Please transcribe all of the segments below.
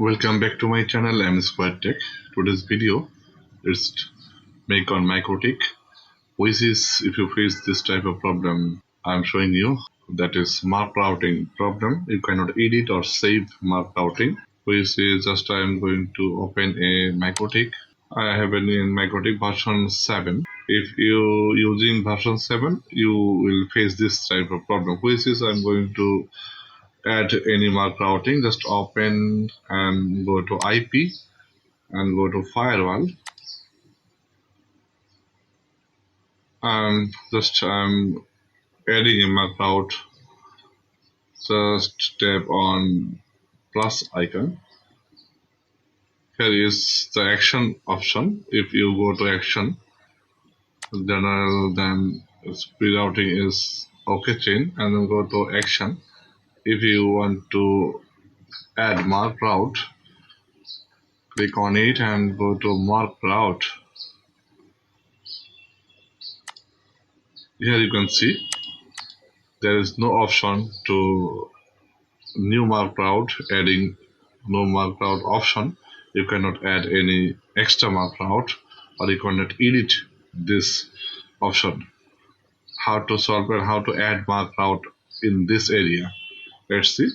Welcome back to my channel. MsquareTech. Today's video is make on Mikrotik, which is if you face this type of problem I'm showing you, that is mark routing problem. You cannot edit or save mark routing, which is just I am going to open a Mikrotik. I have an in Mikrotik version 7. If you using version 7, you will face this type of problem, which is I'm going to add any mark routing. Just open and go to IP and go to firewall and just adding a mark route. Just tap on plus icon. Here is the action option. If you go to action, general, then speed routing is OK chain, and then go to action. If you want to add mark route, click on it and go to mark route. Here you can see there is no option to new mark route. Adding no mark route option, you cannot add any extra mark route, or you cannot edit this option. How to solve and how to add mark route in this area? Let's see.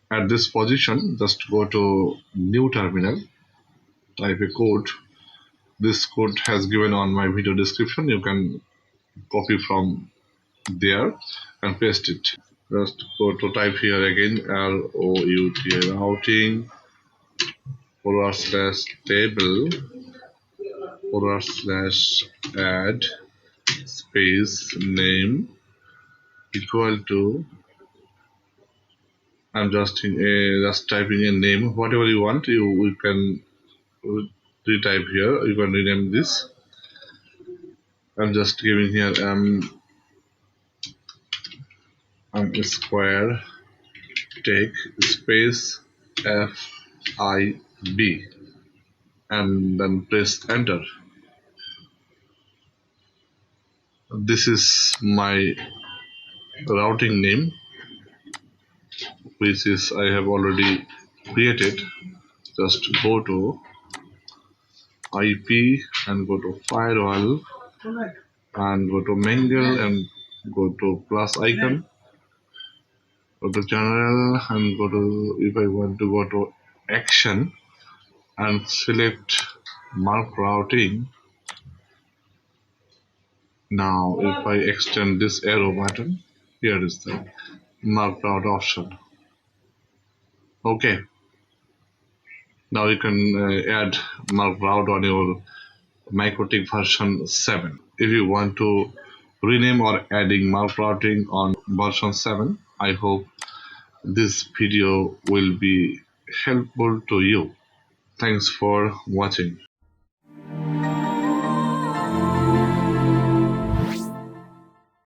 At this position, just go to new terminal, type a code. This code has given on my video description. You can copy from there and paste it. Just go to type here again ROUT routing /table /add space name equal to, I'm just typing a name, whatever you want. You can retype here. You can rename this. I'm just giving here MsquareTech space FIB and then press enter. This is my routing name, which is I have already created. Just go to IP and go to firewall and go to mingle and go to plus icon. Go to general and go to, if I want to go to action and select mark routing. Now if I extend this arrow button, here is the mark route option. Okay, now you can add mark route on your Mikrotik version 7. If you want to rename or adding mark routing on version 7, I hope this video will be helpful to you. Thanks for watching.